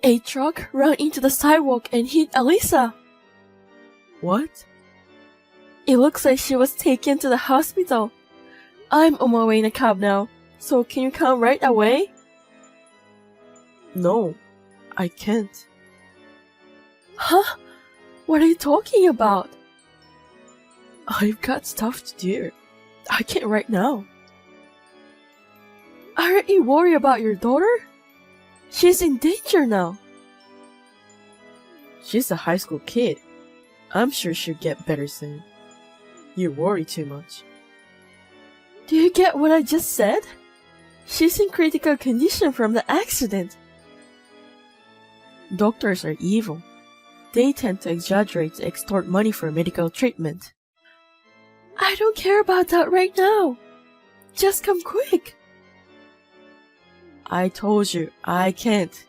A truck ran into the sidewalk and hit Elisa. What? It looks like she was taken to the hospital. I'm on my way in a cab now, so can you come right away? No, I can't. Huh? What are you talking about? I've got stuff to do. I can't right now. Aren't you worried about your daughter? She's in danger now. She's a high school kid. I'm sure she'll get better soon. You worry too much. Do you get what I just said? She's in critical condition from the accident. Doctors are evil. They tend to exaggerate to extort money for medical treatment. I don't care about that right now. Just come quick. I told you, I can't.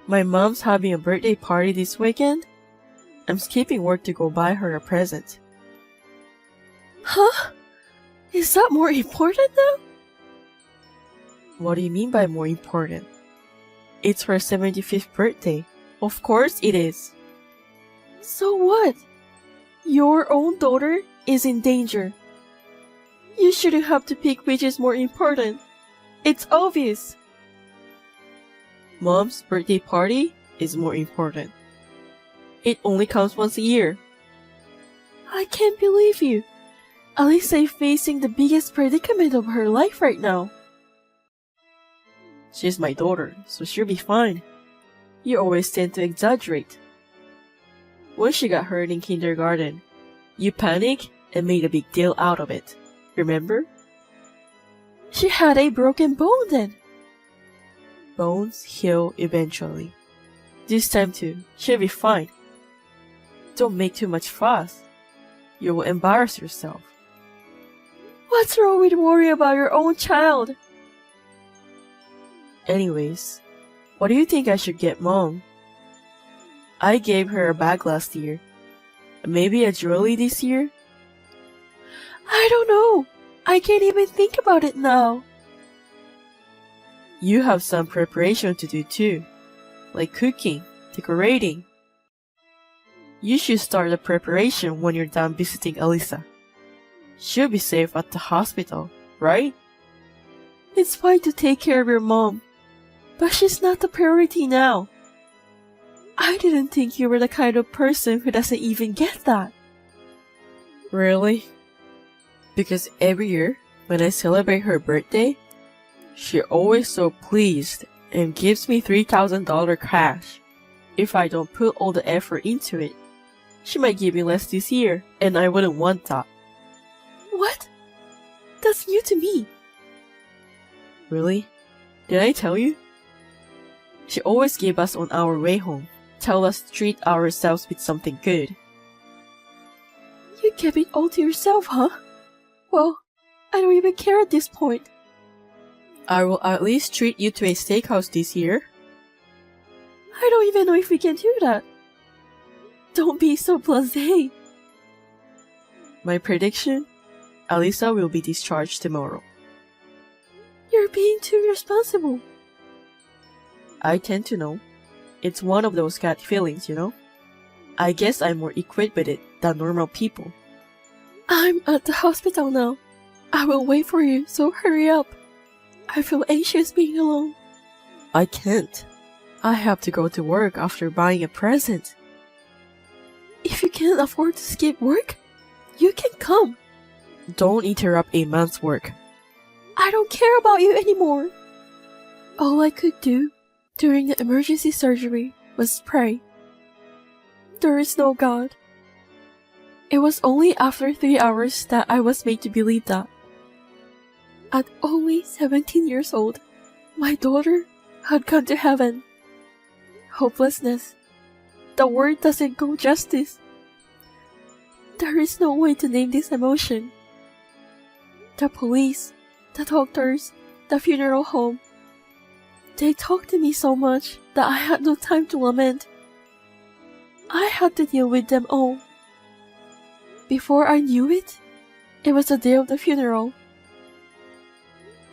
My mom's having a birthday party this weekend. I'm skipping work to go buy her a present. Huh? Is that more important now? What do you mean by more important? It's her 75th birthday. Of course it is. So what? Your own daughter is in danger. You shouldn't have to pick which is more important. It's obvious. Mom's birthday party is more important. It only comes once a year. I can't believe you. Elisa is facing the biggest predicament of her life right now. She's my daughter, so she'll be fine. You always tend to exaggerate. When she got hurt in kindergarten, you panicked and made a big deal out of it. Remember? She had a broken bone then. Bones heal eventually. This time too, she'll be fine. Don't make too much fuss. You will embarrass yourself. What's wrong with worrying about your own child? Anyways, what do you think I should get Mom? I gave her a bag last year. Maybe a jewelry this year? I don't know. I can't even think about it now. You have some preparation to do too, like cooking, decorating. You should start the preparation when you're done visiting Elisa. She'll be safe at the hospital, right? It's fine to take care of your mom, but she's not the priority now. I didn't think you were the kind of person who doesn't even get that. Really? Because every year, when I celebrate her birthday, she's always so pleased and gives me $3,000 cash. If I don't put all the effort into it, she might give me less this year, and I wouldn't want that. What? That's new to me. Really? Did I tell you? She always gave us on our way home, tell us to treat ourselves with something good. You kept it all to yourself, huh? Well, I don't even care at this point. I will at least treat you to a steakhouse this year. I don't even know if we can do that. Don't be so blasé. My prediction? Elisa will be discharged tomorrow. You're being too irresponsible. I tend to know. It's one of those gut feelings, you know? I guess I'm more equipped with it than normal people. I'm at the hospital now. I will wait for you, so hurry up. I feel anxious being alone. I can't. I have to go to work after buying a present. If you can't afford to skip work, you can come. Don't interrupt a man's work. I don't care about you anymore. All I could do during the emergency surgery was pray. There is no God. It was only after 3 hours that I was made to believe that. At only 17 years old, my daughter had gone to heaven. Hopelessness. The word doesn't go justice. There is no way to name this emotion. The police, the doctors, the funeral home. They talked to me so much that I had no time to lament. I had to deal with them all. Before I knew it, it was the day of the funeral.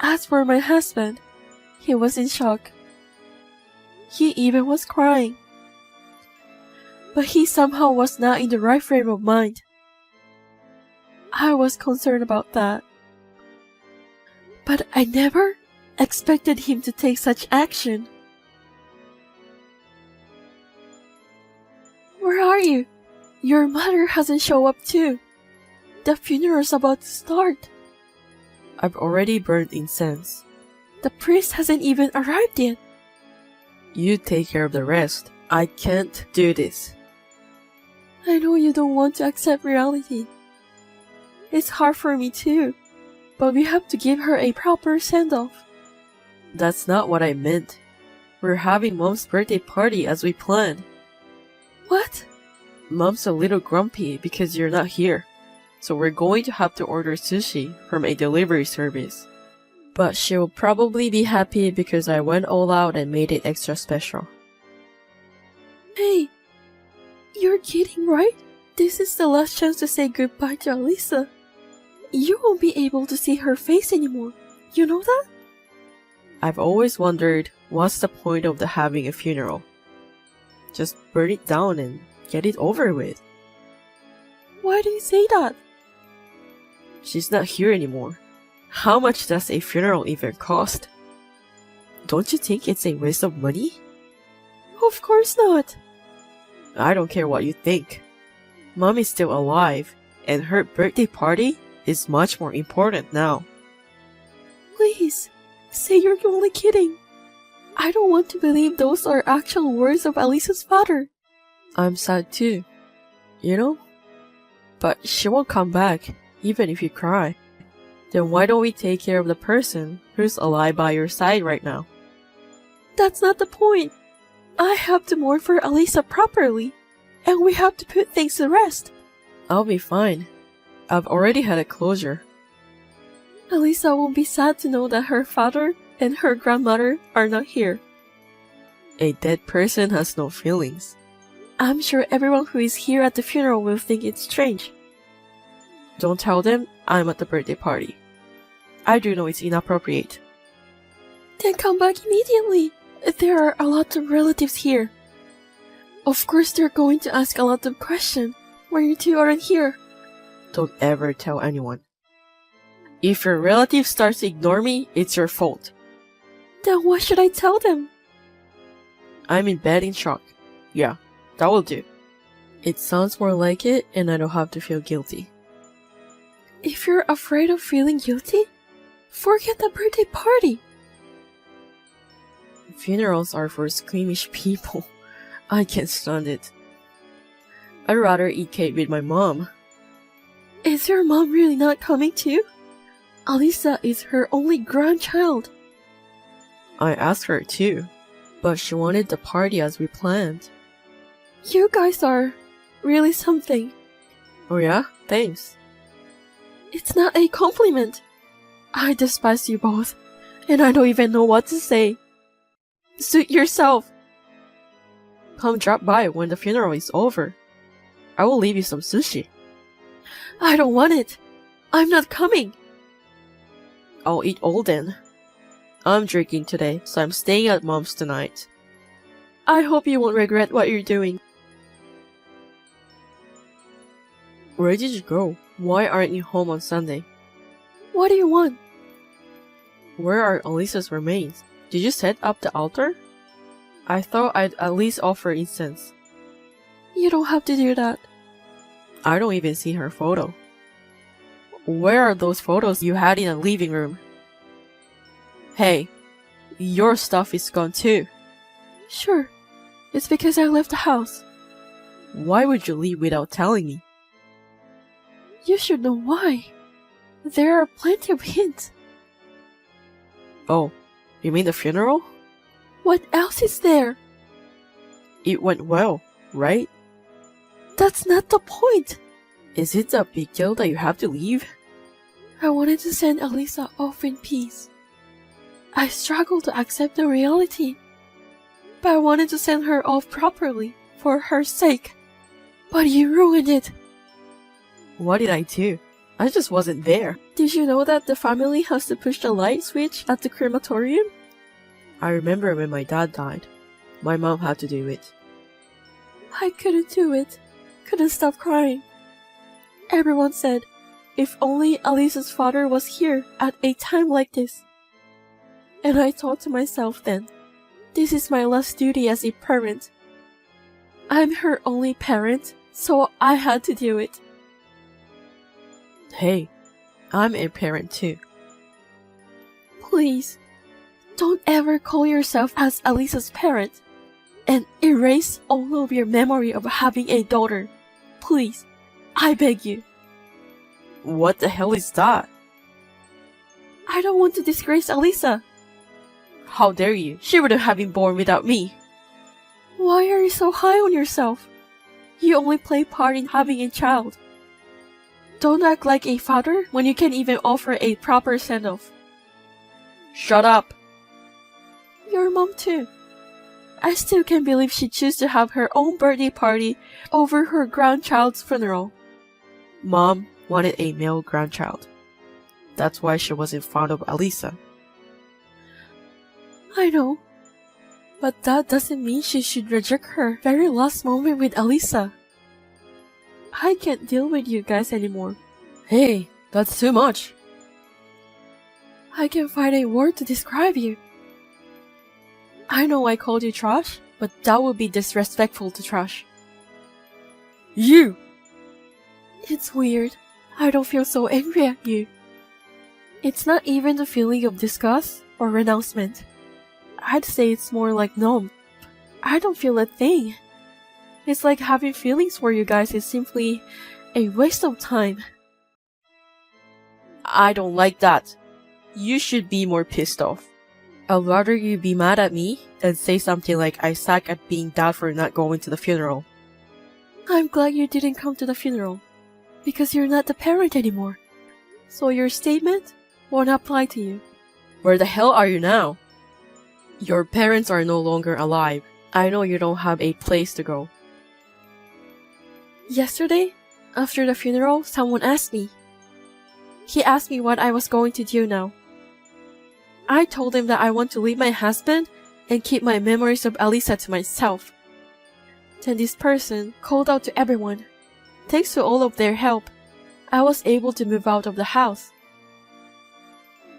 As for my husband, he was in shock. He even was crying. But he somehow was not in the right frame of mind. I was concerned about that. But I never expected him to take such action. Where are you? Your mother hasn't shown up too. The funeral's about to start. I've already burned incense. The priest hasn't even arrived yet. You take care of the rest. I can't do this. I know you don't want to accept reality. It's hard for me too, but we have to give her a proper send-off. That's not what I meant. We're having Mom's birthday party as we planned. What? Mom's a little grumpy because you're not here, so we're going to have to order sushi from a delivery service. But she'll probably be happy because I went all out and made it extra special. Hey, you're kidding, right? This is the last chance to say goodbye to Alisa. You won't be able to see her face anymore. You know that? I've always wondered, what's the point of having a funeral? Just burn it down and get it over with. Why do you say that? She's not here anymore. How much does a funeral even cost? Don't you think it's a waste of money? Of course not. I don't care what you think. Mom is still alive, and her birthday party is much more important now. Please, say you're only kidding. I don't want to believe those are actual words of Alisa's father. I'm sad too, you know? But she won't come back, even if you cry. Then why don't we take care of the person who's alive by your side right now? That's not the point. I have to mourn for Alisa properly, and we have to put things to rest. I'll be fine. I've already had a closure. Alisa won't be sad to know that her father and her grandmother are not here. A dead person has no feelings. I'm sure everyone who is here at the funeral will think it's strange. Don't tell them I'm at the birthday party. I do know it's inappropriate. Then come back immediately. There are a lot of relatives here. Of course they're going to ask a lot of questions when you two aren't here. Don't ever tell anyone. If your relative starts to ignore me, it's your fault. Then what should I tell them? I'm in bed in shock. Yeah, that will do. It sounds more like it, and I don't have to feel guilty. If you're afraid of feeling guilty, forget the birthday party. Funerals are for squeamish people. I can't stand it. I'd rather eat cake with my mom. Is your mom really not coming too? Alisa is her only grandchild. I asked her too, but she wanted the party as we planned. You guys are really something. Oh yeah? Thanks. It's not a compliment. I despise you both, and I don't even know what to say. Suit yourself. Come drop by when the funeral is over. I will leave you some sushi. I don't want it. I'm not coming. I'll eat all then. I'm drinking today, so I'm staying at Mom's tonight. I hope you won't regret what you're doing. Where did you go? Why aren't you home on Sunday? What do you want? Where are Alisa's remains? Did you set up the altar? I thought I'd at least offer incense. You don't have to do that. I don't even see her photo. Where are those photos you had in the living room? Hey, your stuff is gone too. Sure. It's because I left the house. Why would you leave without telling me? You should know why. There are plenty of hints. Oh, you mean the funeral? What else is there? It went well, right? That's not the point. Is it a big deal that you have to leave? I wanted to send Alisa off in peace. I struggled to accept the reality. But I wanted to send her off properly, for her sake. But you ruined it. What did I do? I just wasn't there. Did you know that the family has to push the light switch at the crematorium? I remember when my dad died. My mom had to do it. I couldn't do it. Couldn't stop crying. Everyone said, if only Alisa's father was here at a time like this. And I thought to myself then, this is my last duty as a parent. I'm her only parent, so I had to do it. Hey, I'm a parent too. Please, don't ever call yourself as Alisa's parent and erase all of your memory of having a daughter. Please, I beg you. What the hell is that? I don't want to disgrace Alisa. How dare you? She wouldn't have been born without me. Why are you so high on yourself? You only play part in having a child. Don't act like a father when you can't even offer a proper send-off. Shut up. Your mom too. I still can't believe she chose to have her own birthday party over her grandchild's funeral. Mom wanted a male grandchild. That's why she wasn't fond of Alisa. I know. But that doesn't mean she should reject her very last moment with Alisa. I can't deal with you guys anymore. Hey, that's too much. I can't find a word to describe you. I know I called you trash, but that would be disrespectful to trash. You! It's weird. I don't feel so angry at you. It's not even the feeling of disgust or renouncement. I'd say it's more like numb. I don't feel a thing. It's like having feelings for you guys is simply a waste of time. I don't like that. You should be more pissed off. I'd rather you be mad at me than say something like I suck at being dad for not going to the funeral. I'm glad you didn't come to the funeral, because you're not the parent anymore. So your statement won't apply to you. Where the hell are you now? Your parents are no longer alive. I know you don't have a place to go. Yesterday, after the funeral, someone asked me. He asked me what I was going to do now. I told him that I want to leave my husband and keep my memories of Alisa to myself. Then this person called out to everyone. Thanks to all of their help, I was able to move out of the house.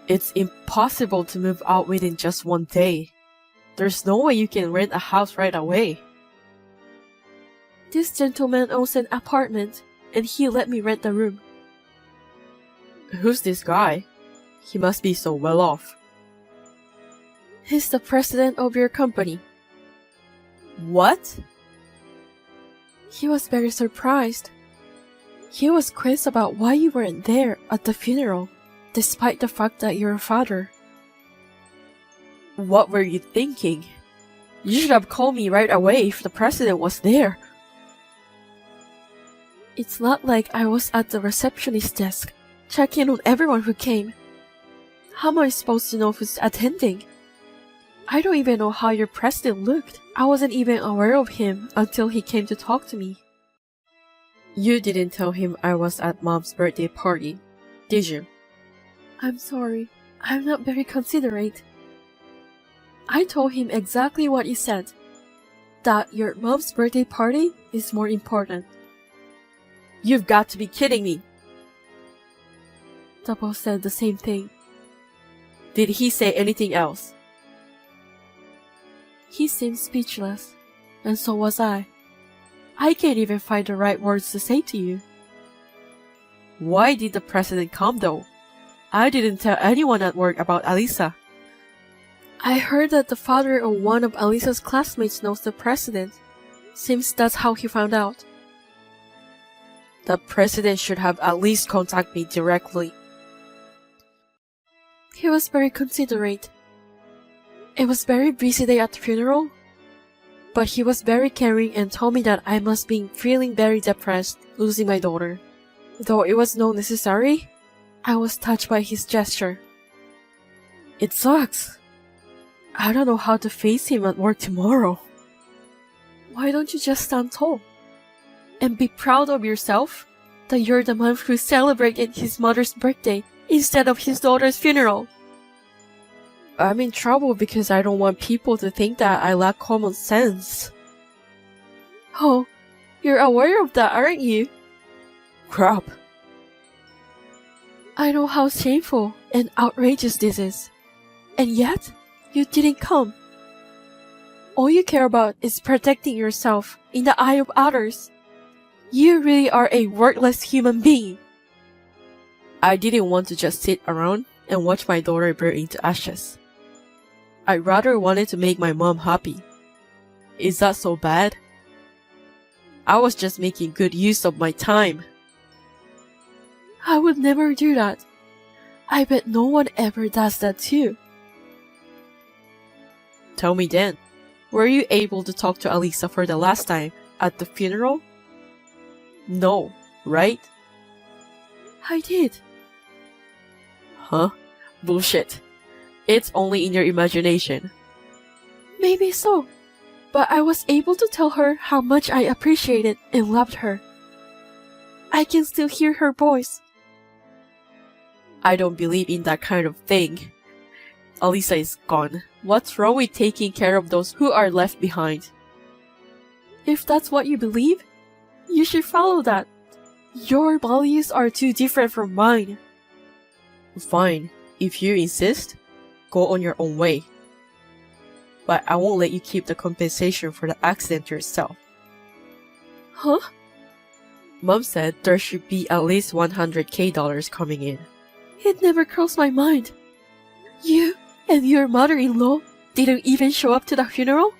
It's impossible to move out within just one day. There's no way you can rent a house right away. This gentleman owns an apartment, and he let me rent the room. Who's this guy? He must be so well off. He's the president of your company. What? He was very surprised. He was quizzed about why you weren't there at the funeral, despite the fact that you're a father. What were you thinking? You should have called me right away if the president was there. It's not like I was at the receptionist desk, checking on everyone who came. How am I supposed to know who's attending? I don't even know how your president looked. I wasn't even aware of him until he came to talk to me. You didn't tell him I was at Mom's birthday party, did you? I'm sorry. I'm not very considerate. I told him exactly what you said. That your mom's birthday party is more important. You've got to be kidding me. Double said the same thing. Did he say anything else? He seemed speechless, and so was I. I can't even find the right words to say to you. Why did the president come though? I didn't tell anyone at work about Alisa. I heard that the father of one of Alisa's classmates knows the president. Seems that's how he found out. The president should have at least contacted me directly. He was very considerate. It was very busy day at the funeral, but he was very caring and told me that I must be feeling very depressed losing my daughter. Though it was not necessary, I was touched by his gesture. It sucks. I don't know how to face him at work tomorrow. Why don't you just stand tall and be proud of yourself that you're the man who celebrated his mother's birthday instead of his daughter's funeral? I'm in trouble because I don't want people to think that I lack common sense. Oh, you're aware of that, aren't you? Crap. I know how shameful and outrageous this is. And yet, you didn't come. All you care about is protecting yourself in the eye of others. You really are a worthless human being. I didn't want to just sit around and watch my daughter burn into ashes. I rather wanted to make my mom happy. Is that so bad? I was just making good use of my time. I would never do that. I bet no one ever does that too. Tell me then, were you able to talk to Alisa for the last time at the funeral? No, right? I did. Huh? Bullshit. It's only in your imagination. Maybe so. But I was able to tell her how much I appreciated and loved her. I can still hear her voice. I don't believe in that kind of thing. Alisa is gone. What's wrong with taking care of those who are left behind? If that's what you believe, you should follow that. Your values are too different from mine. Fine, if you insist, go on your own way. But I won't let you keep the compensation for the accident yourself. Huh? Mom said there should be at least $100K coming in. It never crossed my mind. You and your mother-in-law didn't even show up to the funeral?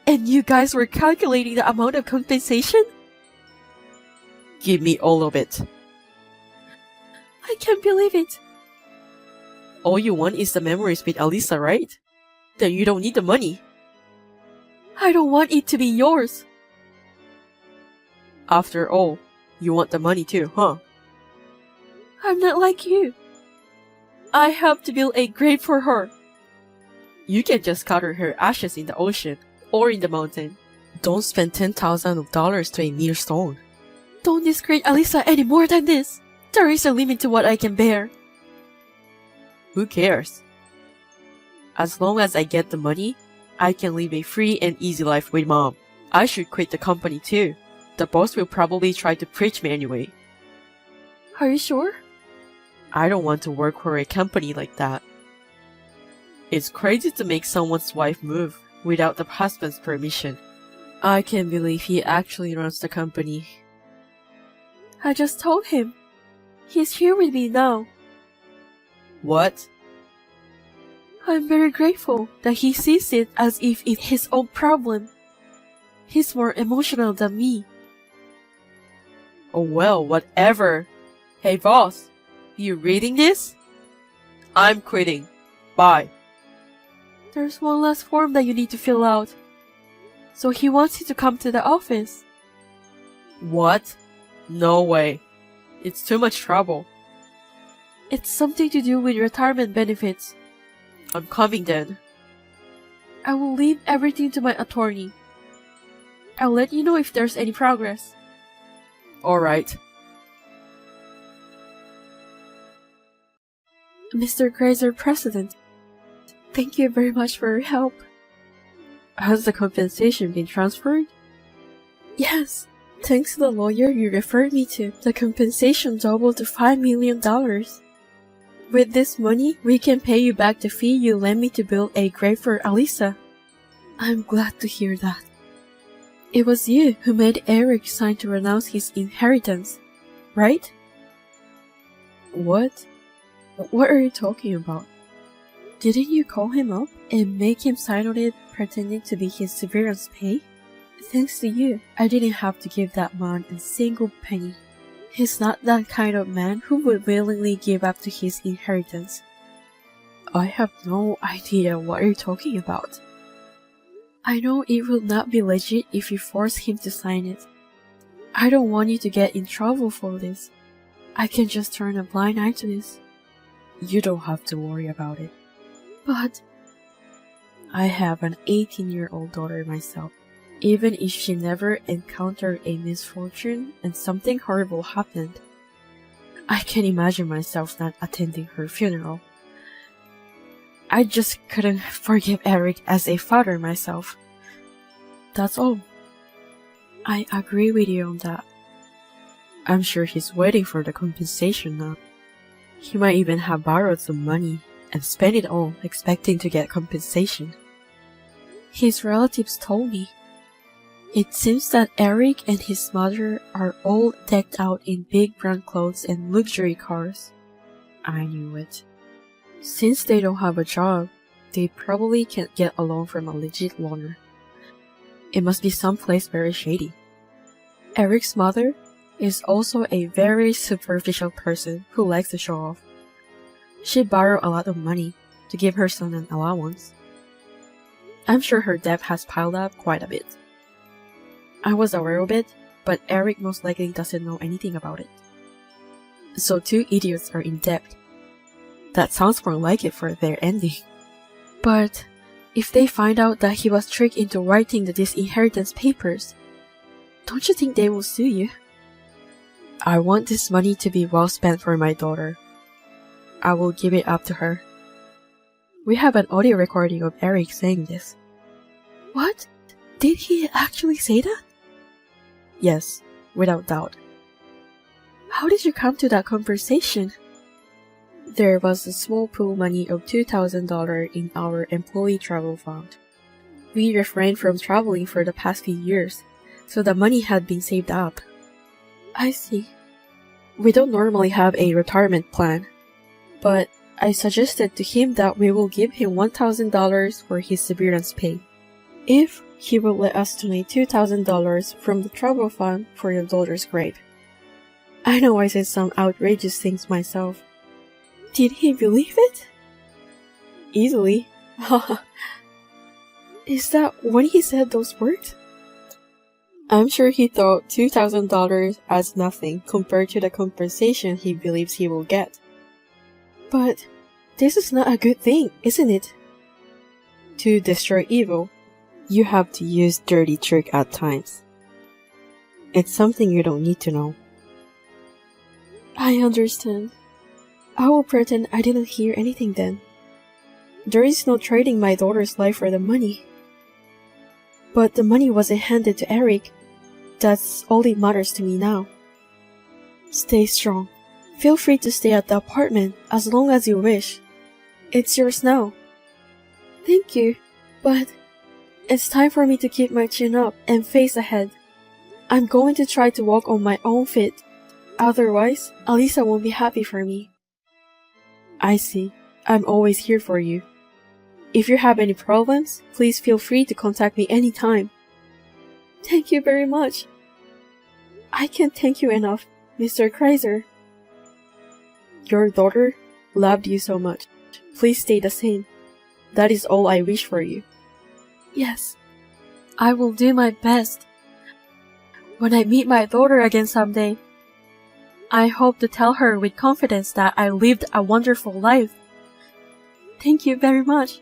And you guys were calculating the amount of compensation? Give me all of it. I can't believe it. All you want is the memories with Alisa, right? Then you don't need the money. I don't want it to be yours. After all, you want the money too, huh? I'm not like you. I have to build a grave for her. You can just scatter her ashes in the ocean or in the mountain. Don't spend $10,000 to a mere stone. Don't disgrace Alisa any more than this. There is a limit to what I can bear. Who cares? As long as I get the money, I can live a free and easy life with Mom. I should quit the company too. The boss will probably try to preach me anyway. Are you sure? I don't want to work for a company like that. It's crazy to make someone's wife move without the husband's permission. I can't believe he actually runs the company. I just told him. He's here with me now. What? I'm very grateful that he sees it as if it's his own problem. He's more emotional than me. Oh well, whatever. Hey boss, you reading this? I'm quitting. Bye. There's one last form that you need to fill out. So he wants you to come to the office. What? No way. It's too much trouble. It's something to do with retirement benefits. I'm coming then. I will leave everything to my attorney. I'll let you know if there's any progress. Alright. Mr. Grazer, President, thank you very much for your help. Has the compensation been transferred? Yes, thanks to the lawyer you referred me to, the compensation doubled to $5 million. With this money, we can pay you back the fee you lent me to build a grave for Alisa. I'm glad to hear that. It was you who made Eric sign to renounce his inheritance, right? What? What are you talking about? Didn't you call him up and make him sign on it pretending to be his severance pay? Thanks to you, I didn't have to give that man a single penny. He's not that kind of man who would willingly give up to his inheritance. I have no idea what you're talking about. I know it will not be legit if you force him to sign it. I don't want you to get in trouble for this. I can just turn a blind eye to this. You don't have to worry about it. But I have an 18-year-old daughter myself. Even if she never encountered a misfortune and something horrible happened, I can imagine myself not attending her funeral. I just couldn't forgive Eric as a father myself. That's all. I agree with you on that. I'm sure he's waiting for the compensation now. He might even have borrowed some money and spent it all expecting to get compensation. His relatives told me. It seems that Eric and his mother are all decked out in big brand clothes and luxury cars. I knew it. Since they don't have a job, they probably can't get a loan from a legit loaner. It must be someplace very shady. Eric's mother is also a very superficial person who likes to show off. She borrowed a lot of money to give her son an allowance. I'm sure her debt has piled up quite a bit. I was aware of it, but Eric most likely doesn't know anything about it. So 2 idiots are in debt. That sounds more like it for their ending. But if they find out that he was tricked into writing the disinheritance papers, don't you think they will sue you? I want this money to be well spent for my daughter. I will give it up to her. We have an audio recording of Eric saying this. What? Did he actually say that? Yes, without doubt. How did you come to that conversation? There was a small pool money of $2,000 in our employee travel fund. We refrained from traveling for the past few years, so the money had been saved up. I see. We don't normally have a retirement plan, but I suggested to him that we will give him $1,000 for his severance pay, if he will let us donate $2,000 from the travel fund for your daughter's grave. I know I said some outrageous things myself. Did he believe it? Easily. Is that when he said those words? I'm sure he thought $2,000 as nothing compared to the compensation he believes he will get. But this is not a good thing, isn't it? To destroy evil, you have to use dirty trick at times. It's something you don't need to know. I understand. I will pretend I didn't hear anything then. There is no trading my daughter's life for the money. But the money wasn't handed to Eric. That's all it matters to me now. Stay strong. Feel free to stay at the apartment as long as you wish. It's yours now. Thank you, but it's time for me to keep my chin up and face ahead. I'm going to try to walk on my own feet. Otherwise, Alisa won't be happy for me. I see. I'm always here for you. If you have any problems, please feel free to contact me anytime. Thank you very much. I can't thank you enough, Mr. Kreiser. Your daughter loved you so much. Please stay the same. That is all I wish for you. Yes, I will do my best. When I meet my daughter again someday, I hope to tell her with confidence that I lived a wonderful life. Thank you very much.